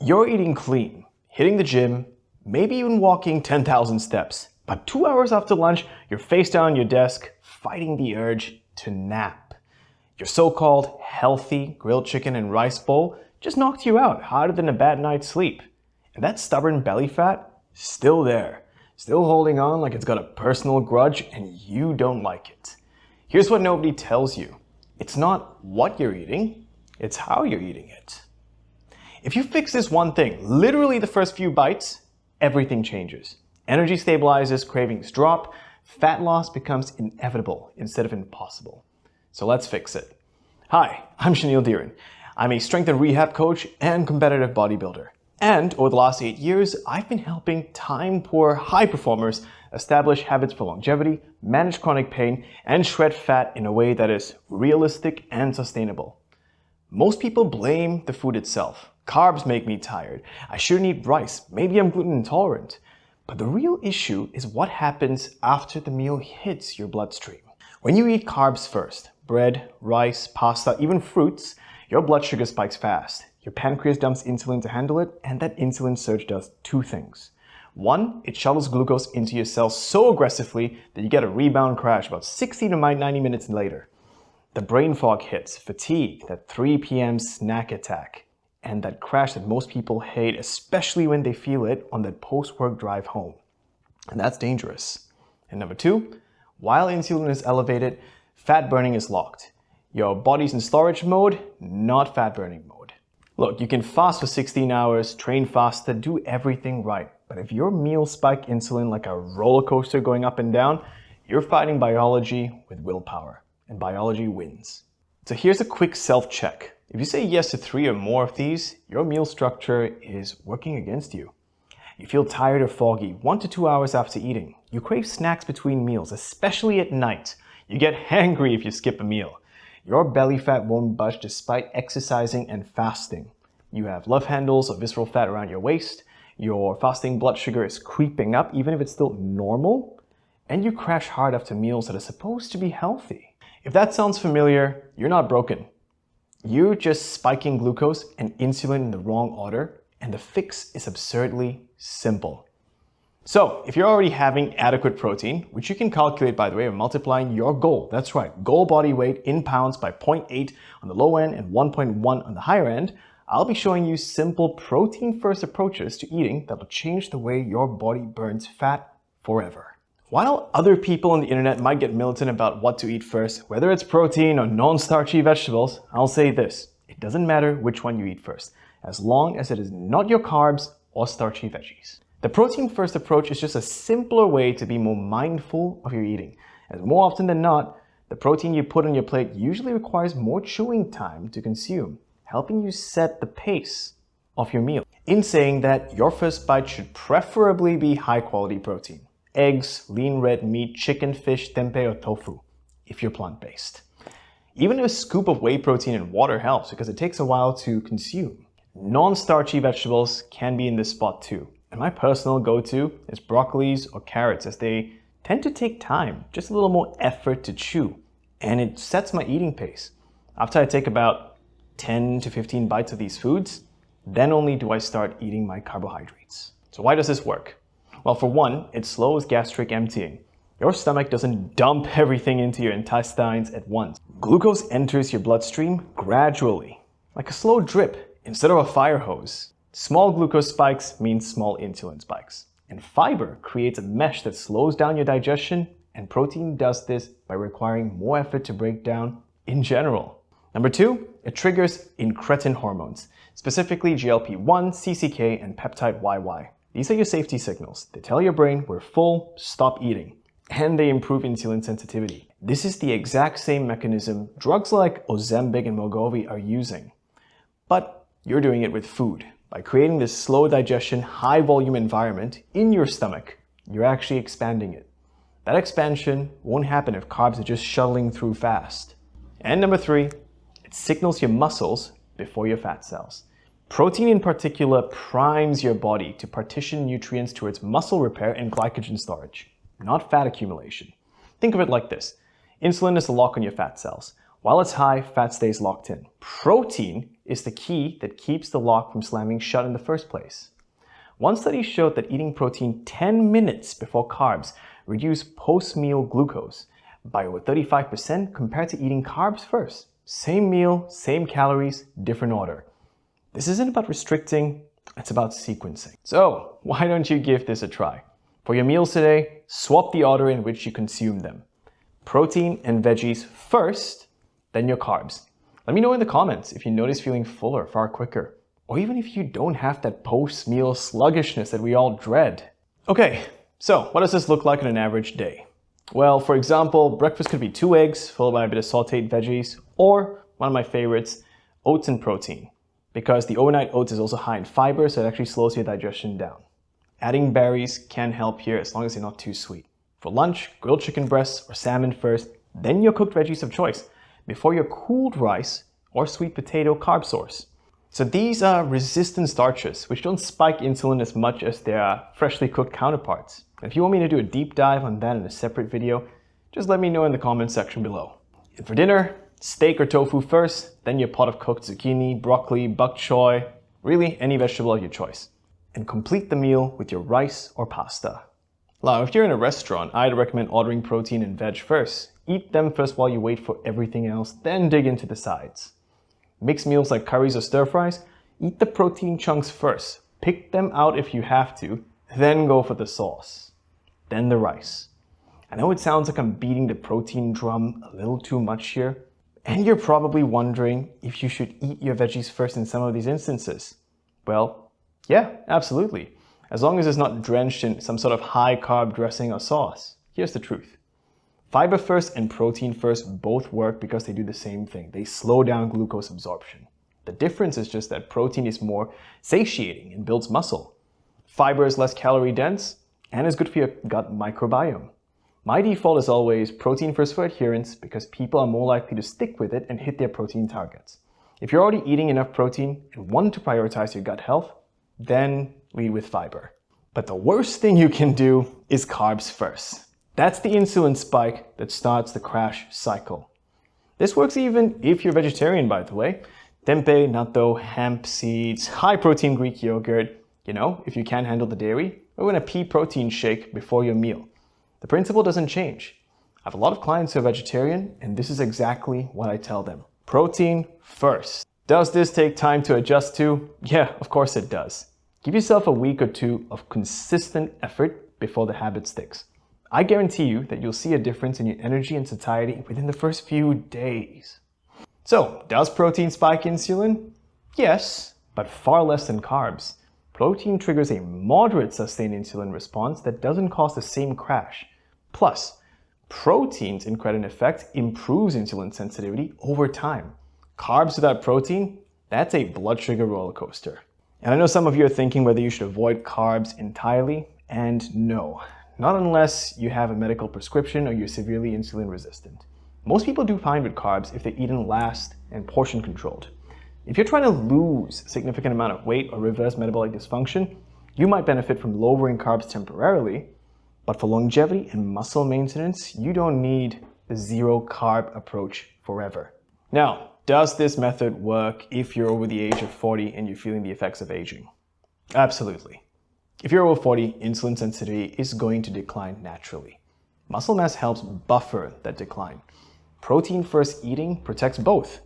You're eating clean, hitting the gym, maybe even walking 10,000 steps. But 2 hours after lunch, you're face down on your desk, fighting the urge to nap. Your so-called healthy grilled chicken and rice bowl just knocked you out harder than a bad night's sleep. And that stubborn belly fat, still there, still holding on like it's got a personal grudge and you don't like it. Here's what nobody tells you. It's not what you're eating, it's how you're eating it. If you fix this one thing, literally the first few bites, everything changes. Energy stabilizes, cravings drop, fat loss becomes inevitable instead of impossible. So let's fix it. Hi, I'm Shanil Dhiren. I'm a strength and rehab coach and competitive bodybuilder. And over the last 8 years, I've been helping time-poor high performers establish habits for longevity, manage chronic pain, and shred fat in a way that is realistic and sustainable. Most people blame the food itself. Carbs make me tired. I shouldn't eat rice. Maybe I'm gluten intolerant. But the real issue is what happens after the meal hits your bloodstream. When you eat carbs first, bread, rice, pasta, even fruits, your blood sugar spikes fast. Your pancreas dumps insulin to handle it, and that insulin surge does two things. One, it shuttles glucose into your cells so aggressively that you get a rebound crash about 60 to 90 minutes later. The brain fog hits, fatigue, that 3 p.m. snack attack, and that crash that most people hate, especially when they feel it on that post-work drive home. And that's dangerous. And number two, while insulin is elevated, fat burning is locked. Your body's in storage mode, not fat burning mode. Look, you can fast for 16 hours, train faster, do everything right. But if your meals spike insulin like a roller coaster going up and down, you're fighting biology with willpower, and biology wins. So here's a quick self-check. If you say yes to 3 or more of these, your meal structure is working against you. You feel tired or foggy 1 to 2 hours after eating. You crave snacks between meals, especially at night. You get hangry if you skip a meal. Your belly fat won't budge despite exercising and fasting. You have love handles or visceral fat around your waist. Your fasting blood sugar is creeping up even if it's still normal. And you crash hard after meals that are supposed to be healthy. If that sounds familiar, you're not broken. You're just spiking glucose and insulin in the wrong order, and the fix is absurdly simple. So, if you're already having adequate protein, which you can calculate by the way of multiplying your goal, that's right, goal body weight in pounds by 0.8 on the low end and 1.1 on the higher end, I'll be showing you simple protein-first approaches to eating that will change the way your body burns fat forever. While other people on the internet might get militant about what to eat first, whether it's protein or non-starchy vegetables, I'll say this: it doesn't matter which one you eat first, as long as it is not your carbs or starchy veggies. The protein-first approach is just a simpler way to be more mindful of your eating, as more often than not, the protein you put on your plate usually requires more chewing time to consume, helping you set the pace of your meal. In saying that, your first bite should preferably be high-quality protein. Eggs, lean red meat, chicken, fish, tempeh, or tofu, if you're plant-based. Even a scoop of whey protein in water helps because it takes a while to consume. Non-starchy vegetables can be in this spot too. And my personal go-to is broccolis or carrots, as they tend to take time, just a little more effort to chew. And it sets my eating pace. After I take about 10 to 15 bites of these foods, then only do I start eating my carbohydrates. So why does this work? Well, for one, it slows gastric emptying. Your stomach doesn't dump everything into your intestines at once. Glucose enters your bloodstream gradually, like a slow drip instead of a fire hose. Small glucose spikes means small insulin spikes. And fiber creates a mesh that slows down your digestion, and protein does this by requiring more effort to break down in general. Number two, it triggers incretin hormones, specifically GLP-1, CCK, and peptide YY. These are your safety signals. They tell your brain we're full, stop eating. And they improve insulin sensitivity. This is the exact same mechanism drugs like Ozempic and Wegovy are using. But you're doing it with food. By creating this slow digestion, high volume environment in your stomach, you're actually expanding it. That expansion won't happen if carbs are just shuttling through fast. And number three, it signals your muscles before your fat cells. Protein in particular primes your body to partition nutrients towards muscle repair and glycogen storage, not fat accumulation. Think of it like this. Insulin is the lock on your fat cells. While it's high, fat stays locked in. Protein is the key that keeps the lock from slamming shut in the first place. One study showed that eating protein 10 minutes before carbs reduced post-meal glucose by over 35% compared to eating carbs first. Same meal, same calories, different order. This isn't about restricting, it's about sequencing. So why don't you give this a try? For your meals today, swap the order in which you consume them. Protein and veggies first, then your carbs. Let me know in the comments if you notice feeling fuller far quicker, or even if you don't have that post-meal sluggishness that we all dread. Okay, so what does this look like on an average day? Well, for example, breakfast could be 2 eggs followed by a bit of sauteed veggies, or one of my favorites, oats and protein, because the overnight oats is also high in fiber, so it actually slows your digestion down. Adding berries can help here as long as they're not too sweet. For lunch, grilled chicken breasts or salmon first, then your cooked veggies of choice, before your cooled rice or sweet potato carb source. So these are resistant starches, which don't spike insulin as much as their freshly cooked counterparts. And if you want me to do a deep dive on that in a separate video, just let me know in the comments section below. And for dinner, steak or tofu first, then your pot of cooked zucchini, broccoli, bok choy, really any vegetable of your choice. And complete the meal with your rice or pasta. Now, if you're in a restaurant, I'd recommend ordering protein and veg first. Eat them first while you wait for everything else, then dig into the sides. Mixed meals like curries or stir fries, eat the protein chunks first. Pick them out if you have to, then go for the sauce. Then the rice. I know it sounds like I'm beating the protein drum a little too much here, and you're probably wondering if you should eat your veggies first in some of these instances. Well, yeah, absolutely. As long as it's not drenched in some sort of high carb dressing or sauce. Here's the truth. Fiber first and protein first both work because they do the same thing. They slow down glucose absorption. The difference is just that protein is more satiating and builds muscle. Fiber is less calorie dense and is good for your gut microbiome. My default is always protein first for adherence because people are more likely to stick with it and hit their protein targets. If you're already eating enough protein and want to prioritize your gut health, then lead with fiber. But the worst thing you can do is carbs first. That's the insulin spike that starts the crash cycle. This works even if you're vegetarian, by the way. Tempeh, natto, hemp seeds, high protein Greek yogurt, if you can't handle the dairy, or in a pea protein shake before your meal. The principle doesn't change. I have a lot of clients who are vegetarian, and this is exactly what I tell them. Protein first. Does this take time to adjust to? Yeah, of course it does. Give yourself a week or two of consistent effort before the habit sticks. I guarantee you that you'll see a difference in your energy and satiety within the first few days. So, does protein spike insulin? Yes, but far less than carbs. Protein triggers a moderate sustained insulin response that doesn't cause the same crash. Plus, protein's incretin effect improves insulin sensitivity over time. Carbs without protein, that's a blood sugar roller coaster. And I know some of you are thinking whether you should avoid carbs entirely, and no. Not unless you have a medical prescription or you're severely insulin resistant. Most people do fine with carbs if they eat in last and portion controlled. If you're trying to lose a significant amount of weight or reverse metabolic dysfunction, you might benefit from lowering carbs temporarily, but for longevity and muscle maintenance, you don't need the zero carb approach forever. Now, does this method work if you're over the age of 40 and you're feeling the effects of aging? Absolutely. If you're over 40, insulin sensitivity is going to decline naturally. Muscle mass helps buffer that decline. Protein first eating protects both.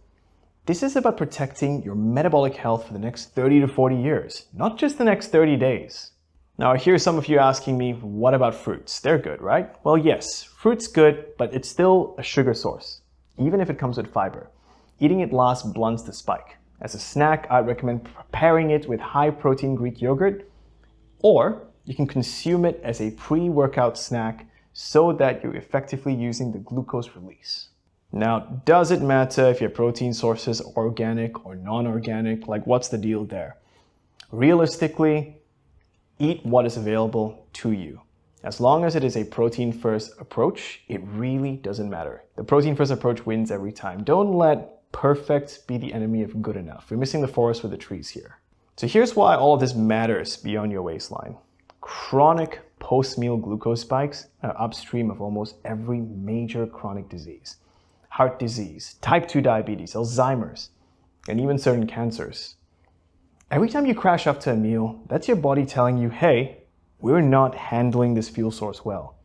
This is about protecting your metabolic health for the next 30 to 40 years, not just the next 30 days. Now, I hear some of you asking me, what about fruits? They're good, right? Well, yes, fruit's good, but it's still a sugar source, even if it comes with fiber. Eating it last blunts the spike. As a snack, I'd recommend preparing it with high-protein Greek yogurt, or you can consume it as a pre-workout snack so that you're effectively using the glucose release. Now, does it matter if your protein sources are organic or non-organic? Like, what's the deal there? Realistically, eat what is available to you. As long as it is a protein-first approach, it really doesn't matter. The protein-first approach wins every time. Don't let perfect be the enemy of good enough. We're missing the forest with the trees here. So here's why all of this matters beyond your waistline. Chronic post-meal glucose spikes are upstream of almost every major chronic disease. heart disease, type 2 diabetes, Alzheimer's, and even certain cancers. Every time you crash after a meal, that's your body telling you, hey, we're not handling this fuel source well.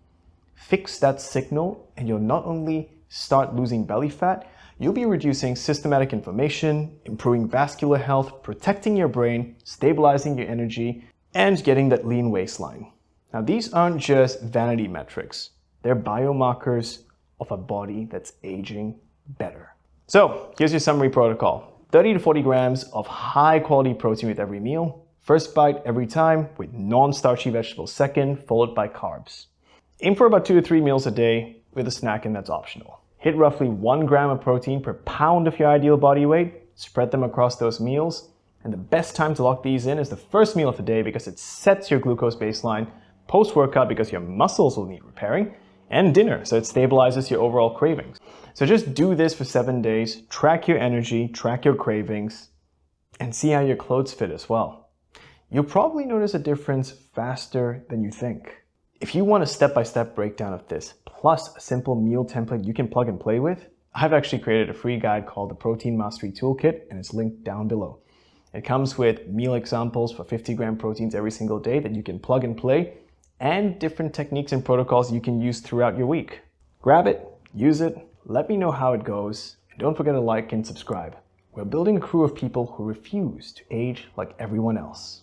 Fix that signal and you'll not only start losing belly fat, you'll be reducing systematic inflammation, improving vascular health, protecting your brain, stabilizing your energy, and getting that lean waistline. Now, these aren't just vanity metrics. They're biomarkers of a body that's aging better. So here's your summary protocol. 30 to 40 grams of high quality protein with every meal. First bite every time with non-starchy vegetables second, followed by carbs. Aim for about 2 to 3 meals a day with a snack, and that's optional. Hit roughly 1 gram of protein per pound of your ideal body weight. Spread them across those meals. And the best time to lock these in is the first meal of the day because it sets your glucose baseline, post-workout because your muscles will need repairing, and dinner so it stabilizes your overall cravings. So just do this for 7 days, track your energy, track your cravings, and see how your clothes fit as well. You'll probably notice a difference faster than you think. If you want a step-by-step breakdown of this, plus a simple meal template you can plug and play with, I've actually created a free guide called the Protein Mastery Toolkit, and it's linked down below. It comes with meal examples for 50-gram proteins every single day that you can plug and play, and different techniques and protocols you can use throughout your week. Grab it, use it, let me know how it goes, and don't forget to like and subscribe. We're building a crew of people who refuse to age like everyone else.